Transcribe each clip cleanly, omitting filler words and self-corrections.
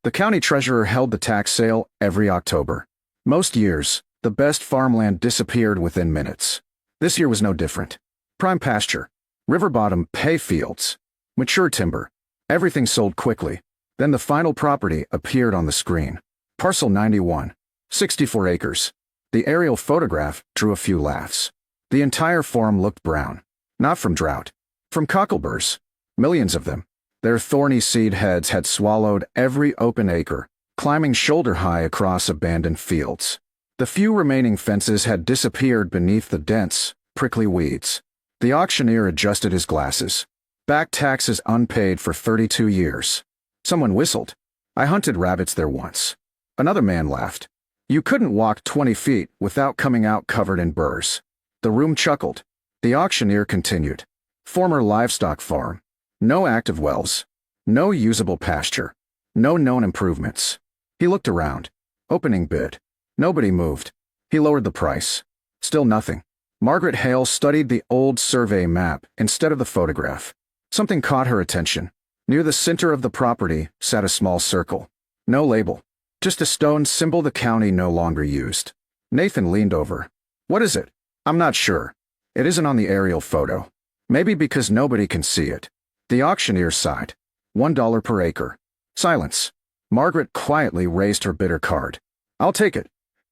The county treasurer held the tax sale every October. Most years, the best farmland disappeared within minutes. This year was no different. Prime pasture, river bottom pay fields, mature timber. Everything sold quickly. Then the final property appeared on the screen. Parcel 91, 64 acres. The aerial photograph drew a few laughs. The entire farm looked brown. Not from drought. From cockleburs. Millions of them. Their thorny seed heads had swallowed every open acre, climbing shoulder-high across abandoned fields. The few remaining fences had disappeared beneath the dense, prickly weeds. The auctioneer adjusted his glasses. Back taxes unpaid for 32 years. Someone whistled. I hunted rabbits there once. Another man laughed. You couldn't walk 20 feet without coming out covered in burrs. The room chuckled. The auctioneer continued. Former livestock farm. No active wells. No usable pasture. No known improvements. He looked around. Opening bid. Nobody moved. He lowered the price. Still nothing. Margaret Hale studied the old survey map instead of the photograph. Something caught her attention. Near the center of the property sat a small circle. No label. Just a stone symbol the county no longer used. Nathan leaned over. What is it? I'm not sure. It isn't on the aerial photo. Maybe because nobody can see it. The auctioneer sighed. $1 per acre. Silence. Margaret quietly raised her bidder card. I'll take it.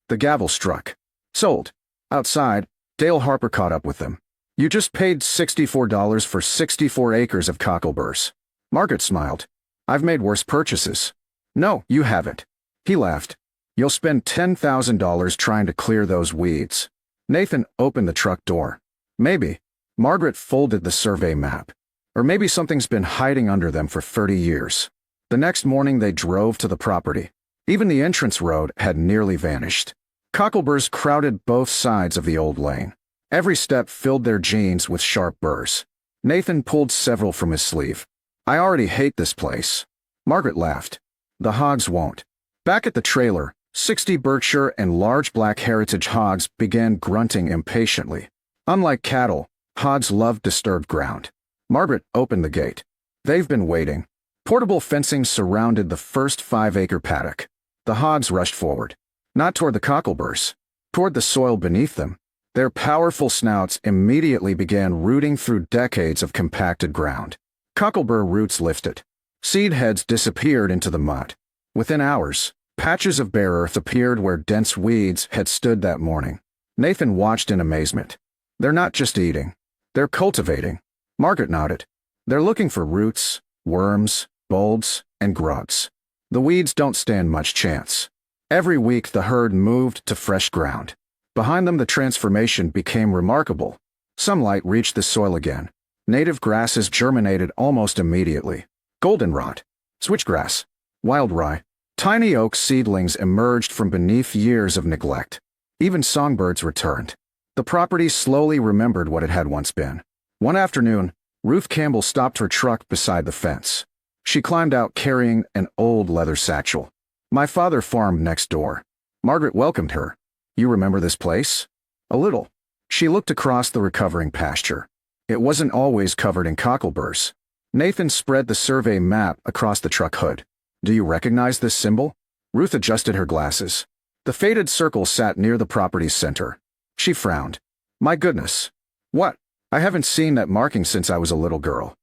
The gavel struck. Sold. Outside, Dale Harper caught up with them. You just paid $64 for 64 acres of cockleburs. Margaret smiled. I've made worse purchases. No, you haven't. He laughed. You'll spend $10,000 trying to clear those weeds. Nathan opened the truck door. Maybe. Margaret folded the survey map. Or maybe something's been hiding under them for 30 years. The next morning they drove to the property. Even the entrance road had nearly vanished. Cockleburs crowded both sides of the old lane. Every step filled their jeans with sharp burrs. Nathan pulled several from his sleeve. I already hate this place. Margaret laughed. The Hogs won't. Back at the trailer, 60 Berkshire and large black heritage hogs began grunting impatiently. Unlike cattle, hogs love disturbed ground. Margaret opened the gate. They've been waiting. Portable fencing surrounded the first 5-acre paddock. The hogs rushed forward. Not toward the cockleburs. Toward the soil beneath them. Their powerful snouts immediately began rooting through decades of compacted ground. Cocklebur roots lifted. Seed heads disappeared into the mud. Within hours, patches of bare earth appeared where dense weeds had stood that morning. Nathan watched in amazement. They're not just eating. They're cultivating. Margaret nodded. They're looking for roots, worms, bulbs, and grubs. The weeds don't stand much chance. Every week the herd moved to fresh ground. Behind them the transformation became remarkable. Sunlight reached the soil again. Native grasses germinated almost immediately. Goldenrod, switchgrass, wild rye. Tiny oak seedlings emerged from beneath years of neglect. Even songbirds returned. The property slowly remembered what it had once been. One afternoon, Ruth Campbell stopped her truck beside the fence. She climbed out carrying an old leather satchel. My father farmed next door. Margaret welcomed her. You remember this place? A little. She looked across the recovering pasture. It wasn't always covered in cockleburs. Nathan spread the survey map across the truck hood. Do you recognize this symbol? Ruth adjusted her glasses. The faded circle sat near the property's center. She frowned. My goodness. What? I haven't seen that marking since I was a little girl.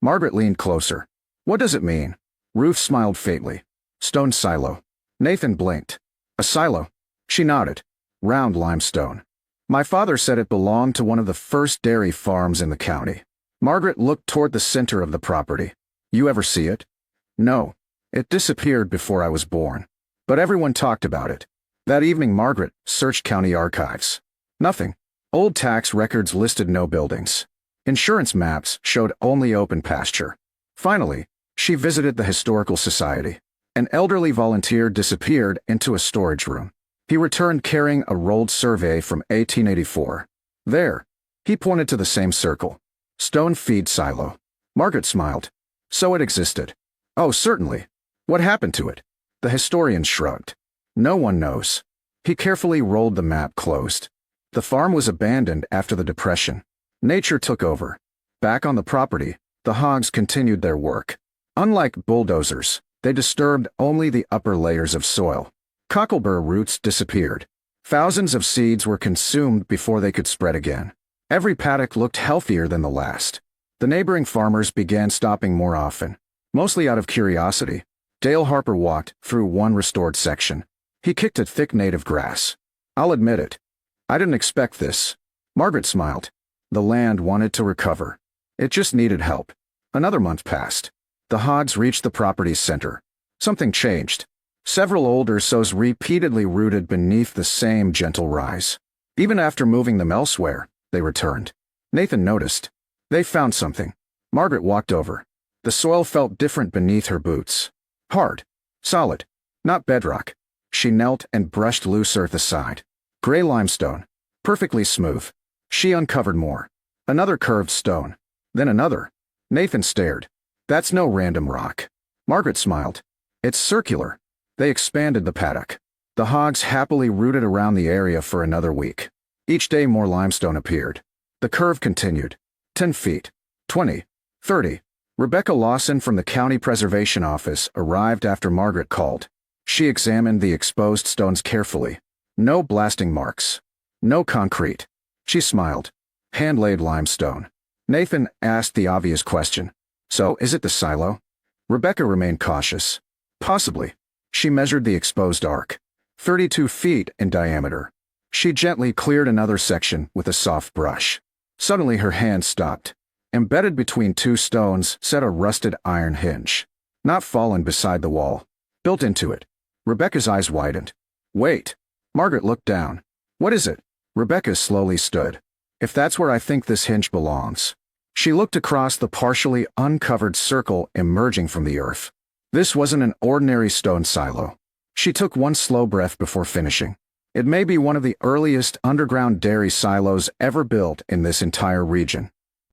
Margaret leaned closer. What does it mean? Ruth smiled faintly. Stone silo. Nathan blinked. A silo. She nodded. Round limestone. My father said it belonged to one of the first dairy farms in the county. Margaret looked toward the center of the property. You ever see it? No. It disappeared before I was born. But everyone talked about it. That evening Margaret searched county archives. Nothing. Old tax records listed no buildings. Insurance maps showed only open pasture. Finally, she visited the Historical Society. An elderly volunteer disappeared into a storage room. He returned carrying a rolled survey from 1884. There, he pointed to the same circle. Stone feed silo. Margaret smiled. So it existed. Oh, certainly. What happened to it? The historian shrugged. No one knows. He carefully rolled the map closed. The farm was abandoned after the Depression. Nature took over. Back on the property, the hogs continued their work. Unlike bulldozers, They disturbed only the upper layers of soil. Cocklebur roots disappeared. Thousands of seeds were consumed before they could spread again. Every paddock looked healthier than the last. The neighboring farmers began stopping more often, mostly out of curiosity. Dale Harper walked through one restored section. He kicked at thick native grass. "I'll admit it. I didn't expect this." Margaret smiled. The land wanted to recover. It just needed help. Another month passed. The Hogs reached the property's center. Something changed. Several older sows repeatedly rooted beneath the same gentle rise. Even after moving them elsewhere, they returned. Nathan noticed. They found something. Margaret walked over. The soil felt different beneath her boots. Hard. Solid. Not bedrock. She knelt and brushed loose earth aside. Gray limestone. Perfectly smooth. She uncovered more. Another curved stone. Then another. Nathan stared. "That's no random rock." Margaret smiled. "It's circular." They expanded the paddock. The Hogs happily rooted around the area for another week. Each day more limestone appeared. The curve continued. 10 feet. 20. 30. Rebecca Lawson from the County Preservation Office arrived after Margaret called. She examined the exposed stones carefully. No blasting marks. No concrete. She smiled. Hand-laid limestone. Nathan asked the obvious question. "So, is it the silo?" Rebecca remained cautious. "Possibly." She measured the exposed arc. 32 feet in diameter. She gently cleared another section with a soft brush. Suddenly her hand stopped. Embedded between two stones sat a rusted iron hinge. Not fallen beside the wall. Built into it. Rebecca's eyes widened. "Wait." Margaret looked down. "What is it?" Rebecca slowly stood. "If that's where I think this hinge belongs." She looked across the partially uncovered circle emerging from the earth. This wasn't an ordinary stone silo. She took one slow breath before finishing. It may be one of the earliest underground dairy silos ever built in this entire region.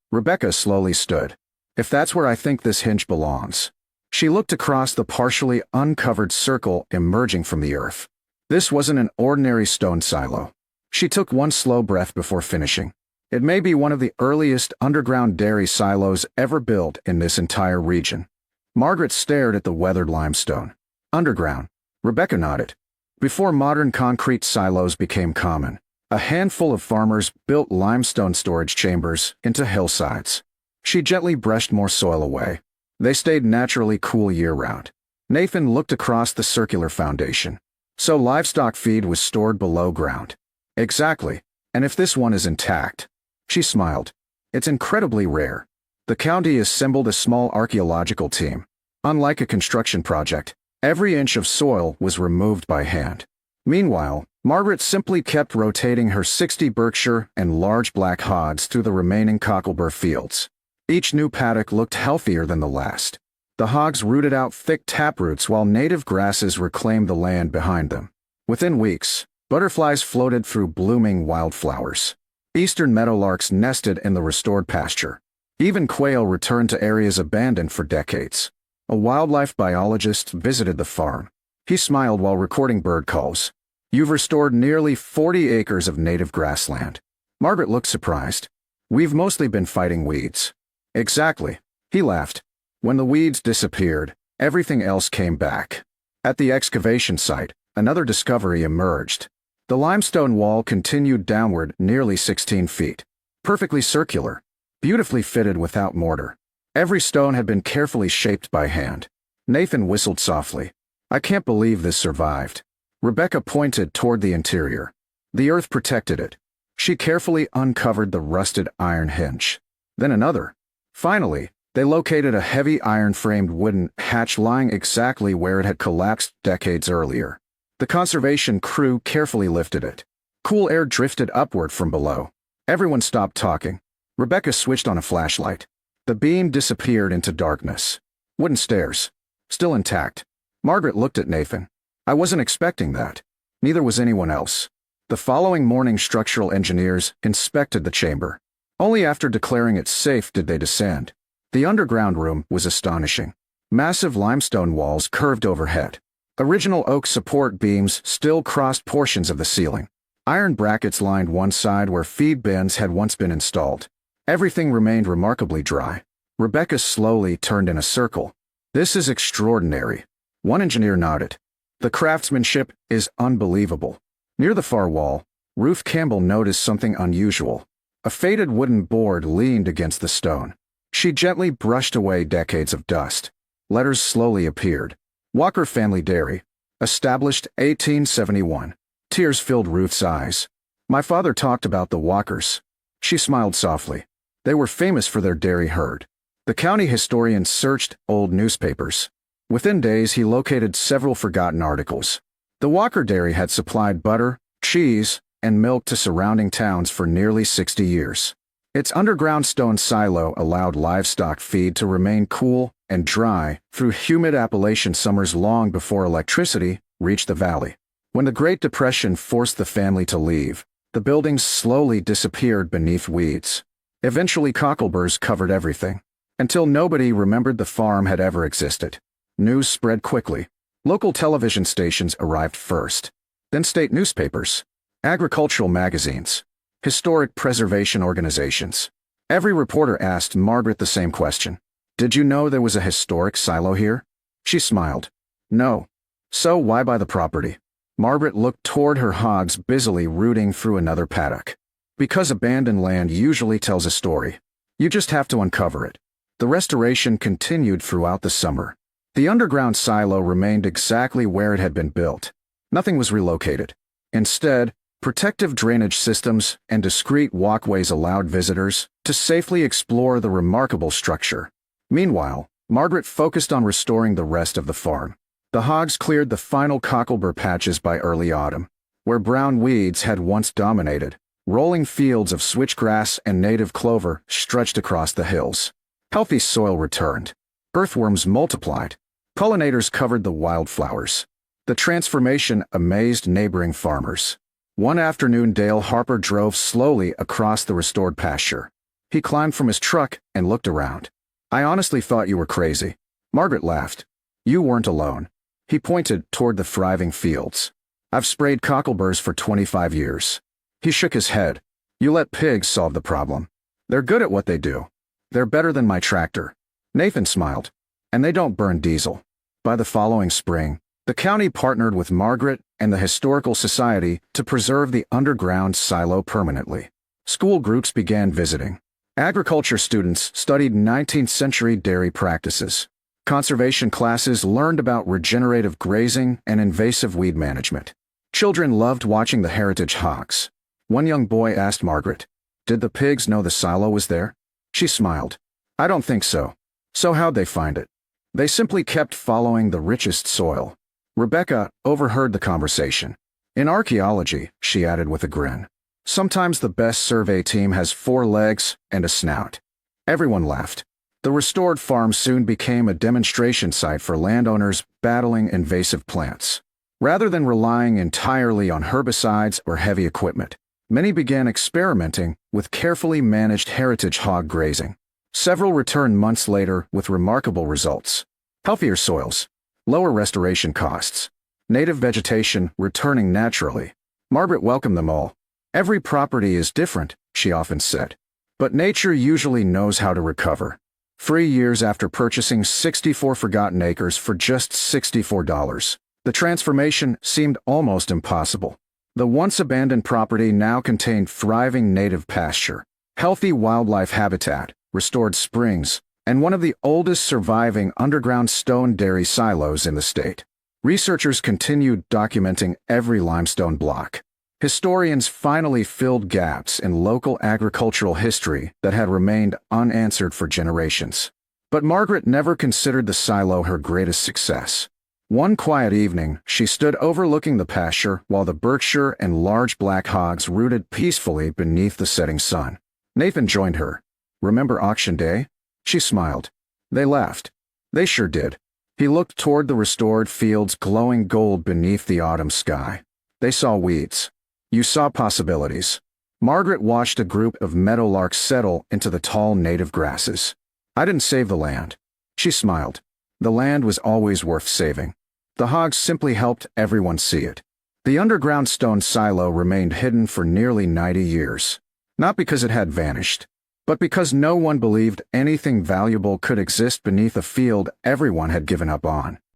Rebecca slowly stood. "If that's where I think this hinge belongs." She looked across the partially uncovered circle emerging from the earth. This wasn't an ordinary stone silo. She took one slow breath before finishing. It may be one of the earliest underground dairy silos ever built in this entire region. Margaret stared at the weathered limestone. "Underground." Rebecca nodded. Before modern concrete silos became common, a handful of farmers built limestone storage chambers into hillsides. She gently brushed more soil away. They stayed naturally cool year-round. Nathan looked across the circular foundation. So livestock feed was stored below ground. Exactly. And if this one is intact. She smiled. It's incredibly rare. The county assembled a small archaeological team. Unlike a construction project, every inch of soil was removed by hand. Meanwhile, Margaret simply kept rotating her 60 Berkshire and large black Hogs through the remaining Cocklebur fields. Each new paddock looked healthier than the last. The Hogs rooted out thick taproots while native grasses reclaimed the land behind them. Within weeks, butterflies floated through blooming wildflowers. Eastern meadowlarks nested in the restored pasture. Even quail returned to areas abandoned for decades. A wildlife biologist visited the farm. He smiled while recording bird calls. "You've restored nearly 40 acres of native grassland." Margaret looked surprised. "We've mostly been fighting weeds." "Exactly." He laughed. "When the weeds disappeared, everything else came back." At the excavation site, another discovery emerged. The limestone wall continued downward nearly 16 feet. Perfectly circular. Beautifully fitted without mortar. Every stone had been carefully shaped by hand. Nathan whistled softly. "I can't believe this survived." Rebecca pointed toward the interior. The earth protected it. She carefully uncovered the rusted iron hinge. Then another. Finally, they located a heavy iron-framed wooden hatch lying exactly where it had collapsed decades earlier. The conservation crew carefully lifted it. Cool air drifted upward from below. Everyone stopped talking. Rebecca switched on a flashlight. The beam disappeared into darkness. Wooden stairs. Still intact. Margaret looked at Nathan. "I wasn't expecting that." Neither was anyone else. The following morning, structural engineers inspected the chamber. Only after declaring it safe did they descend. The underground room was astonishing. Massive limestone walls curved overhead. Original oak support beams still crossed portions of the ceiling. Iron brackets lined one side where feed bins had once been installed. Everything remained remarkably dry. Rebecca slowly turned in a circle. "This is extraordinary." One engineer nodded. The craftsmanship is unbelievable. Near the far wall, Ruth Campbell noticed something unusual. A faded wooden board leaned against the stone. She gently brushed away decades of dust. Letters slowly appeared. Walker Family Dairy. Established 1871. Tears filled Ruth's eyes. My father talked about the Walkers. She smiled softly. They were famous for their dairy herd. The county historian searched old newspapers. Within days, he located several forgotten articles. The Walker Dairy had supplied butter, cheese, and milk to surrounding towns for nearly 60 years. Its underground stone silo allowed livestock feed to remain cool and dry through humid Appalachian summers long before electricity reached the valley. When the Great Depression forced the family to leave, the buildings slowly disappeared beneath weeds. Eventually, Cockleburs covered everything, until nobody remembered the farm had ever existed. News spread quickly. Local television stations arrived first, then state newspapers, agricultural magazines, historic preservation organizations. Every reporter asked Margaret the same question. Did you know there was a historic silo here? She smiled. No. So why buy the property? Margaret looked toward her hogs busily rooting through another paddock. Because abandoned land usually tells a story. You just have to uncover it. The restoration continued throughout the summer. The underground silo remained exactly where it had been built. Nothing was relocated. Instead, protective drainage systems and discreet walkways allowed visitors to safely explore the remarkable structure. Meanwhile, Margaret focused on restoring the rest of the farm. The hogs cleared the final cocklebur patches by early autumn. Where brown weeds had once dominated, rolling fields of switchgrass and native clover stretched across the hills. Healthy soil returned. Earthworms multiplied. Pollinators covered the wildflowers. The transformation amazed neighboring farmers. One afternoon, Dale Harper drove slowly across the restored pasture. He climbed from his truck and looked around. I honestly thought you were crazy. Margaret laughed. You weren't alone. He pointed toward the thriving fields. I've sprayed cockleburs for 25 years. He shook his head. You let pigs solve the problem. They're good at what they do. They're better than my tractor. Nathan smiled. And they don't burn diesel. By the following spring, the county partnered with Margaret and the Historical Society to preserve the underground silo permanently. School groups began visiting. Agriculture students studied 19th century dairy practices. Conservation classes learned about regenerative grazing and invasive weed management. Children loved watching the heritage hogs. One young boy asked Margaret, "Did the pigs know the silo was there?" She smiled. "I don't think so." So how'd they find it? They simply kept following the richest soil. Rebecca overheard the conversation. In archaeology, she added with a grin, sometimes the best survey team has 4 legs and a snout. Everyone laughed. The restored farm soon became a demonstration site for landowners battling invasive plants. Rather than relying entirely on herbicides or heavy equipment, many began experimenting with carefully managed heritage hog grazing. Several returned months later with remarkable results. Healthier soils, lower restoration costs, native vegetation returning naturally. Margaret welcomed them all. Every property is different, she often said. But nature usually knows how to recover. 3 years after purchasing 64 forgotten acres for just $64, the transformation seemed almost impossible. The once abandoned property now contained thriving native pasture, healthy wildlife habitat, restored springs, and one of the oldest surviving underground stone dairy silos in the state. Researchers continued documenting every limestone block. Historians finally filled gaps in local agricultural history that had remained unanswered for generations. But Margaret never considered the silo her greatest success. One quiet evening, she stood overlooking the pasture while the Berkshire and large black hogs rooted peacefully beneath the setting sun. Nathan joined her. "Remember auction day?" She smiled. They laughed. They sure did. He looked toward the restored fields glowing gold beneath the autumn sky. They saw weeds. You saw possibilities. Margaret watched a group of meadowlarks settle into the tall native grasses. I didn't save the land. She smiled. The land was always worth saving. The hogs simply helped everyone see it. The underground stone silo remained hidden for nearly 90 years. Not because it had vanished, but because no one believed anything valuable could exist beneath a field everyone had given up on.